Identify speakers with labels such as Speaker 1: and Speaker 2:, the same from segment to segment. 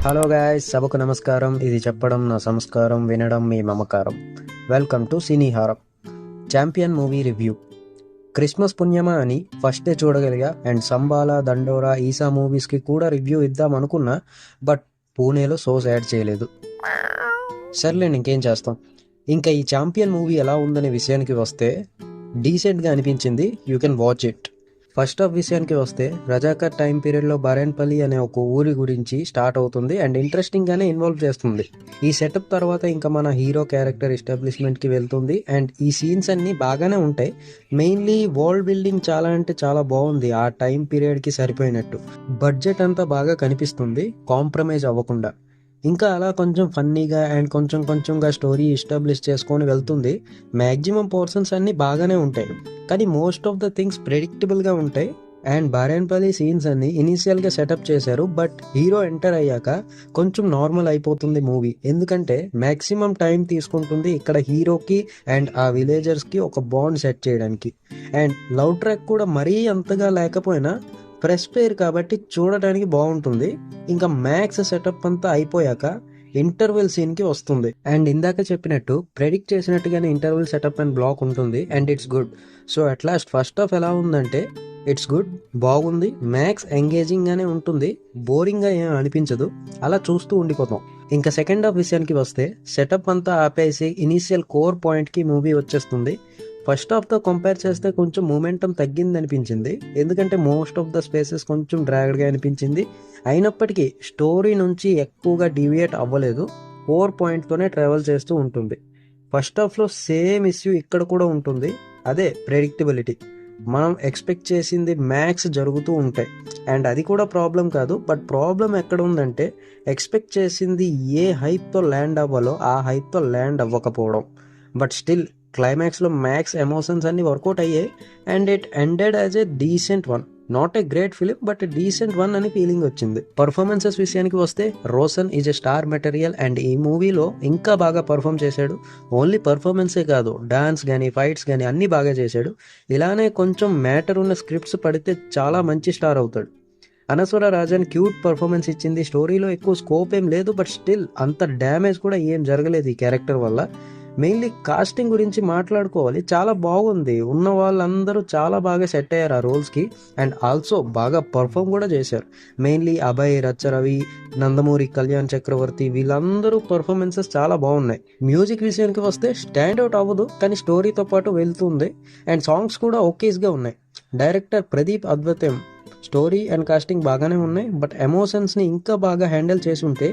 Speaker 1: Hello guys, సభకు నమస్కారం. ఇది చెప్పడం నా సంస్కారం, వినడం మీ మమకారం. Welcome to Cineharam champion movie review. Christmas పుణ్యమా అని ఫస్ట్ డే చూడగలిగా. అండ్ సంబాలా, దండోరా, ఈసా మూవీస్కి కూడా రివ్యూ ఇద్దాం అనుకున్నా, బట్ పూణేలో షోస్ యాడ్ చేయలేదు. సర్లేండి, ఇంకేం చేస్తాం. ఇంకా ఈ ఛాంపియన్ మూవీ ఎలా ఉందనే విషయానికి వస్తే డీసెంట్గా అనిపించింది. You can watch it. First half విషయానికి వస్తే రజాకర్ టైం పీరియడ్లో బారేన్పల్లి అనే ఒక ఊరి గురించి స్టార్ట్ అవుతుంది అండ్ ఇంట్రెస్టింగ్గానే ఇన్వాల్వ్ చేస్తుంది. ఈ సెటప్ తర్వాత ఇంకా మన హీరో క్యారెక్టర్ ఎస్టాబ్లిష్మెంట్కి వెళ్తుంది అండ్ ఈ సీన్స్ అన్నీ బాగానే ఉంటాయి. మెయిన్లీ వరల్డ్ బిల్డింగ్ చాలా అంటే చాలా బాగుంది. ఆ టైం పీరియడ్కి సరిపోయినట్టు బడ్జెట్ అంతా బాగా కనిపిస్తుంది, కాంప్రమైజ్ అవ్వకుండా. ఇంకా అలా కొంచెం ఫన్నీగా అండ్ కొంచెంగా స్టోరీ ఎస్టాబ్లిష్ చేసుకొని వెళ్తుంది. మ్యాక్సిమం పోర్షన్స్ అన్నీ బాగానే ఉంటాయి, కానీ మోస్ట్ ఆఫ్ ద థింగ్స్ ప్రెడిక్టబుల్గా ఉంటాయి. అండ్ బారేన్పల్లి సీన్స్ అన్ని ఇనీషియల్గా సెటప్ చేశారు, బట్ హీరో ఎంటర్ అయ్యాక కొంచెం నార్మల్ అయిపోతుంది మూవీ. ఎందుకంటే మ్యాక్సిమం టైం తీసుకుంటుంది ఇక్కడ హీరోకి అండ్ ఆ విలేజర్స్కి ఒక బాండ్ సెట్ చేయడానికి. అండ్ లవ్ ట్రాక్ కూడా మరీ అంతగా లేకపోయినా ఫ్రెష్ పేర్ కాబట్టి చూడటానికి బాగుంటుంది. ఇంకా మ్యాక్స్ సెటప్ అంతా అయిపోయాక ఇంటర్వెల్ సీన్కి వస్తుంది. అండ్ ఇందాక చెప్పినట్టు ప్రెడిక్ట్ చేసినట్టుగానే ఇంటర్వెల్ సెటప్ అండ్ బ్లాక్ ఉంటుంది and it's good. So at last first half ఎలా ఉందంటే ఇట్స్ గుడ్, బాగుంది. మ్యాక్స్ ఎంగేజింగ్గానే ఉంటుంది, బోరింగ్గా ఏం అనిపించదు, అలా చూస్తూ ఉండిపోతాం. ఇంకా సెకండ్ హాఫ్ విషయానికి వస్తే సెటప్ అంతా ఆపేసి ఇనీషియల్ కోర్ పాయింట్కి మూవీ వచ్చేస్తుంది. ఫస్ట్ హాఫ్తో కంపేర్ చేస్తే కొంచెం మూమెంటం తగ్గింది అనిపించింది, ఎందుకంటే మోస్ట్ ఆఫ్ ద స్పేసెస్ కొంచెం డ్రాగ్డ్గా అనిపించింది. అయినప్పటికీ స్టోరీ నుంచి ఎక్కువగా డీవియేట్ అవ్వలేదు, కోర్ పాయింట్తోనే ట్రావెల్ చేస్తూ ఉంటుంది. ఫస్ట్ హాఫ్లో సేమ్ ఇష్యూ ఇక్కడ కూడా ఉంటుంది, అదే ప్రెడిక్టబిలిటీ. మనం ఎక్స్పెక్ట్ చేసింది మ్యాక్స్ జరుగుతూ ఉంటాయి అండ్ అది కూడా ప్రాబ్లం కాదు. బట్ ప్రాబ్లం ఎక్కడ ఉందంటే ఎక్స్పెక్ట్ చేసింది ఏ హైప్తో ల్యాండ్ అవ్వాలో ఆ హైప్తో ల్యాండ్ అవ్వకపోవడం. బట్ స్టిల్ క్లైమాక్స్లో మ్యాక్స్ ఎమోషన్స్ అన్ని వర్కౌట్ అయ్యాయి and it ended as a decent one. Not a great film, but decent one అని ఫీలింగ్ వచ్చింది. పర్ఫార్మెన్సెస్ విషయానికి వస్తే Roshan is a star material and ఈ మూవీలో ఇంకా బాగా పర్ఫామ్ చేశాడు. ఓన్లీ పర్ఫార్మెన్సే కాదు, డాన్స్ కానీ ఫైట్స్ కానీ అన్నీ బాగా చేశాడు. ఇలానే కొంచెం మ్యాటర్ ఉన్న స్క్రిప్ట్స్ పడితే చాలా మంచి స్టార్ అవుతాడు. అనస్వర రాజన్ క్యూట్ పర్ఫార్మెన్స్ ఇచ్చింది. స్టోరీలో ఎక్కువ స్కోప్ ఏం లేదు, బట్ స్టిల్ అంత డ్యామేజ్ కూడా ఏం జరగలేదు ఈ క్యారెక్టర్ వల్ల. మెయిన్లీ కాస్టింగ్ గురించి మాట్లాడుకోవాలి, చాలా బాగుంది. ఉన్న వాళ్ళందరూ చాలా బాగా సెట్ అయ్యారు ఆ రోల్స్కి అండ్ ఆల్సో బాగా పర్ఫామ్ కూడా చేశారు. మెయిన్లీ అభయ్, రచ్చరవి, నందమూరి కళ్యాణ్ చక్రవర్తి, వీళ్ళందరూ పర్ఫార్మెన్సెస్ చాలా బాగున్నాయి. మ్యూజిక్ విషయానికి వస్తే స్టాండ్ అవుట్ అవ్వదు, కానీ స్టోరీతో పాటు వెళ్తుంది అండ్ సాంగ్స్ కూడా ఓకేస్గా ఉన్నాయి. Director Pradeep Advaitam. Story and casting బాగానే ఉన్నాయి, బట్ ఎమోషన్స్ని ఇంకా బాగా హ్యాండిల్ చేసి ఉంటే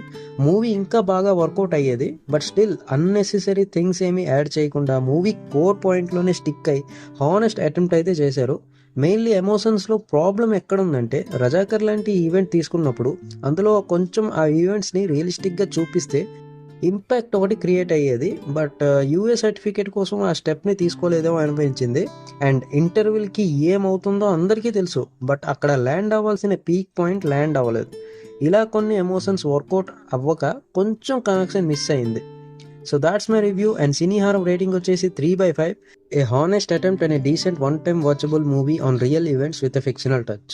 Speaker 1: మూవీ ఇంకా బాగా వర్కౌట్ అయ్యేది. బట్ స్టిల్ అన్నెసెసరీ థింగ్స్ ఏమీ యాడ్ చేయకుండా మూవీ కోర్ పాయింట్లోనే స్టిక్ అయ్యి హానెస్ట్ అటెంప్ట్ అయితే చేశారు. మెయిన్లీ ఎమోషన్స్లో ప్రాబ్లం ఎక్కడుందంటే రజాకర్ లాంటి ఈవెంట్ తీసుకున్నప్పుడు అందులో కొంచెం ఆ ఈవెంట్స్ని రియలిస్టిక్గా చూపిస్తే ఇంపాక్ట్ ఒకటి క్రియేట్ అయ్యేది. బట్ యూఏ సర్టిఫికేట్ కోసం ఆ స్టెప్ని తీసుకోలేదేమో అనిపించింది. అండ్ ఇంటర్వ్యూకి ఏమవుతుందో అందరికీ తెలుసు, బట్ అక్కడ ల్యాండ్ అవ్వాల్సిన పీక్ పాయింట్ ల్యాండ్ అవ్వలేదు. ఇలా కొన్ని ఎమోషన్స్ వర్కౌట్ అవ్వక కొంచెం కనెక్షన్ మిస్ అయింది. So that's my review. And Cineharam rating వచ్చేసి 3/5. A honest attempt and a decent one time watchable movie on real events with a fictional touch.